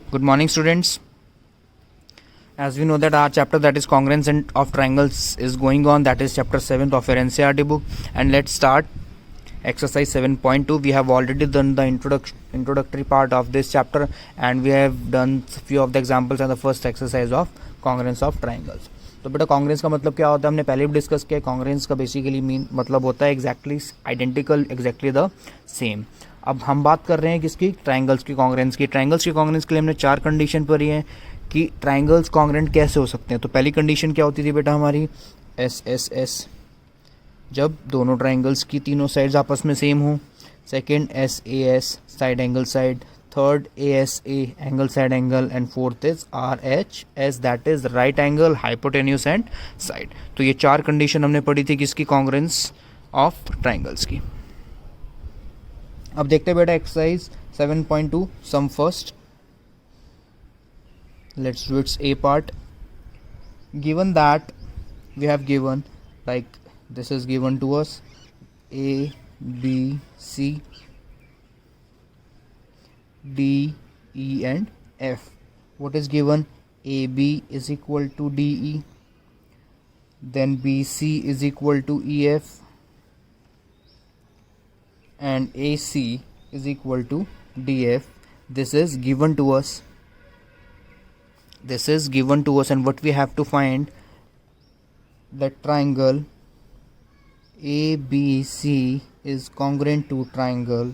Good morning, students. As we know that our chapter that is congruence of triangles is going on, that is chapter 7th of your NCERT book, and let's start exercise 7.2. We have already done the introductory part of this chapter, and we have done few of the examples and the first exercise of congruence of triangles. तो बेटा congruence का मतलब क्या होता है, हमने पहले भी डिस्कस किया. कॉन्ग्रेंस का बेसिकली मीन मतलब होता है exactly identical, exactly the same. अब हम बात कर रहे हैं किसकी, ट्राइंगल्स की कॉन्ग्रेंस की. ट्राइंगल्स की कॉन्ग्रेंस के लिए हमने 4 कंडीशन पढ़ी हैं कि ट्राइंगल्स कॉन्ग्रेंट कैसे हो सकते हैं. तो पहली कंडीशन क्या होती थी बेटा हमारी, एस एस एस, जब दोनों ट्राइंगल्स की तीनों साइड्स आपस में सेम हो. Second S A S, side angle side. Third A S A, angle side angle. And fourth is R H S, that is right angle, hypotenuse and side. तो ये 4 condition हमने पढ़ी थी किसकी, कॉन्ग्रेंस ऑफ ट्राइंगल्स की. अब देखते हैं बेटा exercise 7.2 sum first. Let's do it's a part. Given that we have given like this is given to us A, B, C, D, E and F. What is given? AB is equal to DE, then BC is equal to EF, and AC is equal to DF. This is given to us. This is given to us, and what we have to find, that triangle ABC is congruent to triangle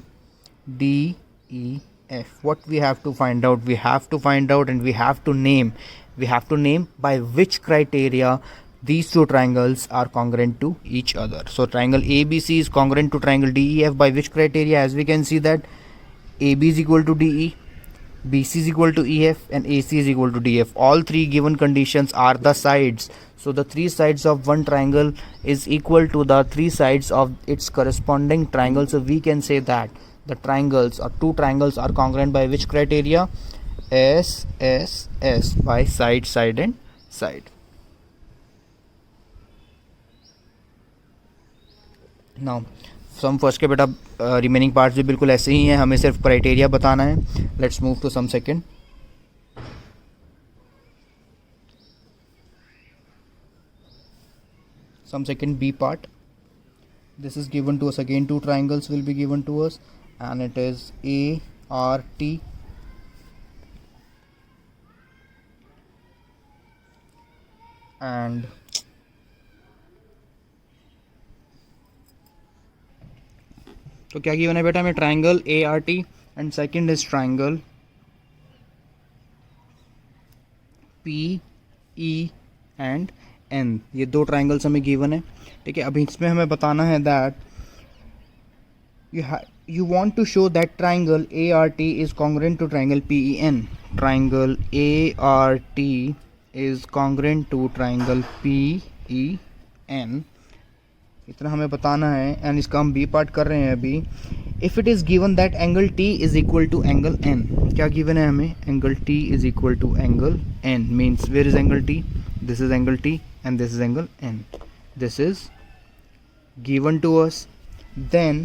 DEF. What we have to find out? We have to find out and we have to name. We have to name by which criteria these two triangles are congruent to each other. So triangle ABC is congruent to triangle DEF by which criteria? As we can see that AB is equal to DE, BC is equal to EF and AC is equal to DF. All three given conditions are the sides. So the three sides of one triangle is equal to the three sides of its corresponding triangle. So we can say that the triangles or two triangles are congruent by which criteria? S, S, S, by side, side and side. Now sum first के बेटा remaining parts भी बिल्कुल ऐसे ही हैं, हमें सिर्फ criteria बताना है. Let's move to sum second. Some second B part. This is given to us again, two triangles will be given to us, and it is ART and तो क्या गिवन है बेटा हमें, triangle ART and second is triangle PE and N. ये दो triangles हमें given है, ठीक है. अभी इसमें हमें बताना है that you want to show that triangle ART is congruent to triangle PEN. Triangle ART is congruent to triangle PEN. इतना हमें बताना है, एंड इसका हम बी पार्ट कर रहे हैं अभी. If it is given that angle T is equal to angle N. क्या गिवन है हमें, angle T is equal to angle N. Means where is angle T, this is angle T and this is angle N. This is given to us. Then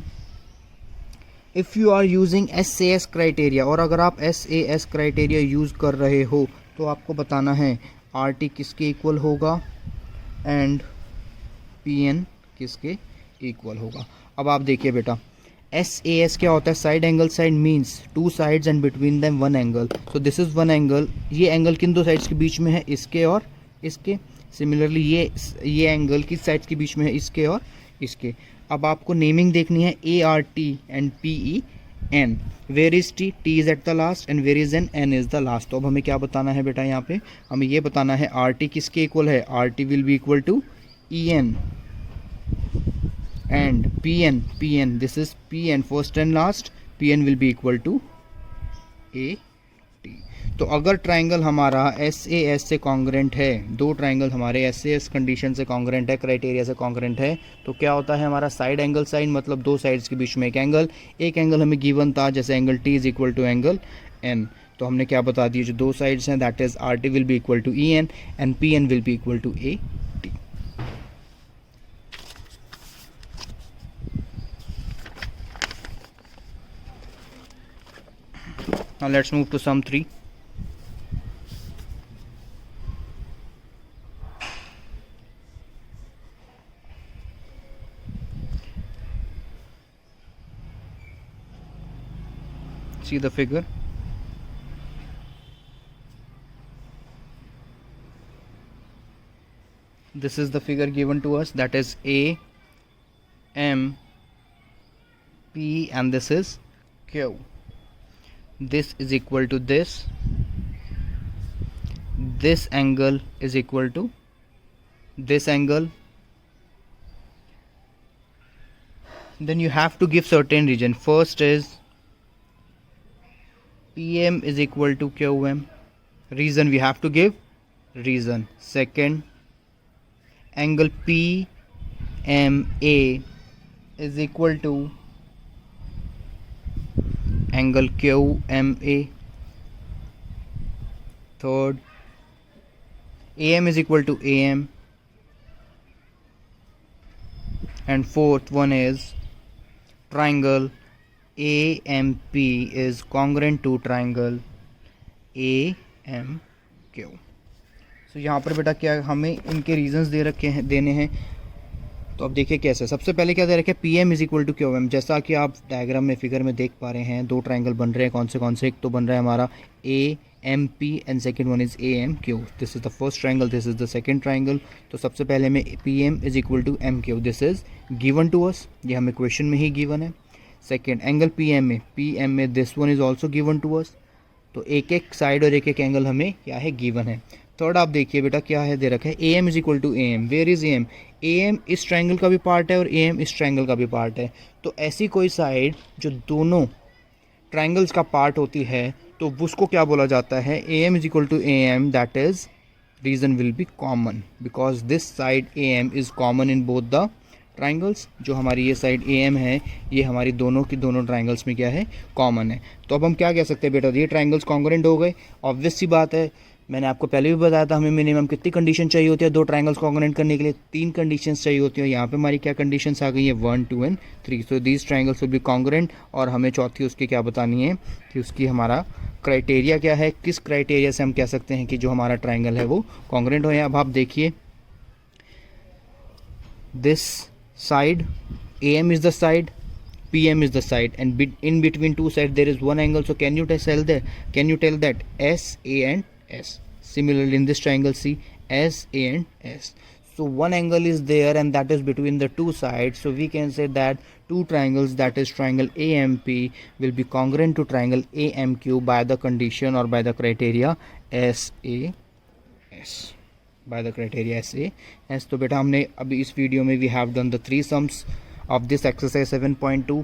if you are using SAS criteria, और अगर आप SAS criteria use कर रहे हो तो आपको बताना है RT किसके इक्वल होगा एंड PN किसके इक्वल होगा. अब आप देखिए बेटा SAS क्या होता है, side angle side means two sides and between them one angle. So this is one angle. ये एंगल किन दो साइड्स के बीच में है, इसके और इसके. सिमिलरली ये एंगल किस साइड्स के बीच में है, इसके और इसके. अब आपको नेमिंग देखनी है ART and PEN. Where is T is at the last end where is N is the last. तो अब हमें क्या बताना है बेटा, यहाँ पे हमें ये बताना है RT किसके इक्वल है, RT will be equal to EN and PN this is PN first and last. PN will be equal to AT. तो अगर ट्राइंगल हमारा SAS से कॉन्ग्रेंट है, दो ट्राइंगल हमारे SAS कंडीशन से कॉन्ग्रेंट है, क्राइटेरिया से कॉन्ग्रेंट है, तो क्या होता है हमारा साइड एंगल साइड, मतलब दो साइड्स के बीच में एक एंगल हमें गिवन था, जैसे angle T is equal to angle N. तो हमने क्या बता दिया, जो दो साइड्स हैं that is RT will be equal to EN and PN will be equal to AT. Now let's move to sum 3. see the figure. This is the figure given to us, that is A M P and this is Q. This is equal to this. This angle is equal to this angle. Then you have to give certain region. First is PM is equal to QM. Reason we have to give reason. Second, angle PMA is equal to angle QMA. Third, AM is equal to AM. And fourth one is triangle AMP is congruent to triangle AMQ. So यहाँ पर बेटा क्या हमें इनके reasons दे रखे हैं, देने हैं. तो अब देखिए कैसे. सबसे पहले क्या दे रखे हैं, PM is equal to QM. जैसा कि आप डायग्राम में फिगर में देख पा रहे हैं, दो ट्राइंगल बन रहे हैं. कौन से एक तो बन रहा है हमारा AMP and second one is AMQ. This is the first triangle, this is the second triangle. तो सबसे पहले हमें PM is equal to MQ, this is given to us, ये हमें क्वेश्चन में ही गिवन है. सेकेंड एंगल PM में this one is also given to us. तो एक एक साइड और एक एक एंगल हमें क्या है, गिवन है. थर्ड आप देखिए बेटा क्या है दे रखा है, AM is equal to AM. Where is AM? AM इस ट्राइंगल का भी पार्ट है और AM इस ट्राइंगल का भी पार्ट है. तो ऐसी कोई साइड जो दोनों ट्राइंगल्स का पार्ट होती है तो उसको क्या बोला जाता है, AM is equal to AM. That is reason will be common because this side AM is common in both the triangles. जो हमारी ये साइड AM है ये हमारी दोनों की दोनों ट्राइंगल्स में क्या है, कॉमन है. तो अब हम क्या कह सकते हैं बेटा, ये ट्राइंगल्स कॉन्ग्रुएंट हो गए. ऑब्वियस सी बात है, मैंने आपको पहले भी बताया था हमें मिनिमम कितनी कंडीशन चाहिए होती है दो ट्राइंगल्स कॉन्ग्रुएंट करने के लिए, 3 कंडीशंस चाहिए होती है. यहाँ पे हमारी क्या कंडीशंस आ गई है, 1, 2 and 3. So these triangles will be congruent. और हमें चौथी उसकी क्या बतानी है कि उसकी हमारा क्राइटेरिया क्या है, किस क्राइटेरिया से हम कह सकते हैं कि जो हमारा ट्राइंगल है वो कॉन्ग्रुएंट हो. अब आप देखिए this side AM is the side, PM is the side, and in between two sides there is one angle. So can you tell that SA and S? Similarly in this triangle see SA and S. So one angle is there and that is between the two sides. So we can say that two triangles, that is triangle AMP will be congruent to triangle AMQ by the condition or by the criteria SAS. By the criteria SAS. तो बेटा हमने अभी इस video में we have done the 3 sums of this exercise 7.2.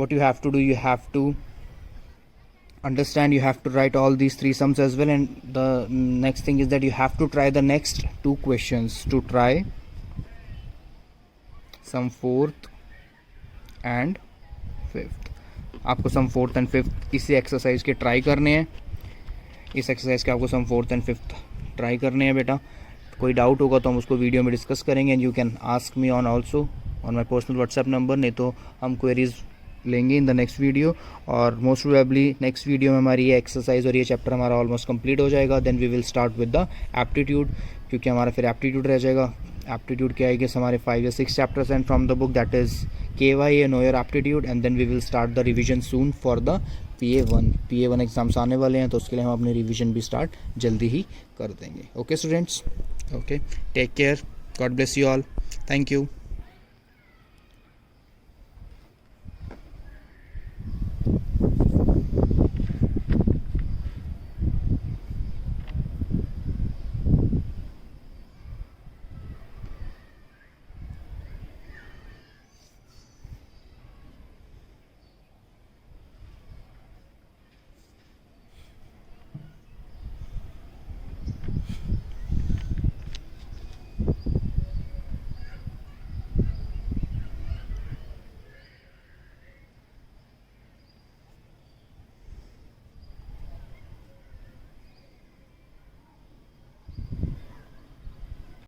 What you have to do, you have to understand, you have to write all these 3 sums as well. And the next thing is that you have to try the next 2 questions, to try sum 4th and 5th. आपको sum 4th and 5th इसी exercise के try करने हैं. इस exercise के आपको sum 4th and 5th try करने हैं बेटा. कोई डाउट होगा तो हम उसको वीडियो में डिस्कस करेंगे. And you can ask me on also on my personal WhatsApp number. नहीं तो हम क्वेरीज लेंगे इन द नेक्स्ट वीडियो. और मोस्ट प्रोबेबली नेक्स्ट वीडियो में हमारी ये एक्सरसाइज और ये चैप्टर हमारा ऑलमोस्ट कंप्लीट हो जाएगा. Then we will start with the aptitude, क्योंकि हमारा फिर एप्टीट्यूड रह जाएगा. एप्टीट्यूड क्या है कि हमारे 5 या 6 chapters and from the book, that is KYA know your aptitude. And then we will start the revision soon for the PA1 exams आने वाले हैं. तो उसके लिए हम अपने रिविजन भी स्टार्ट जल्दी ही कर देंगे. Okay students, okay, take care, God bless you all, thank you.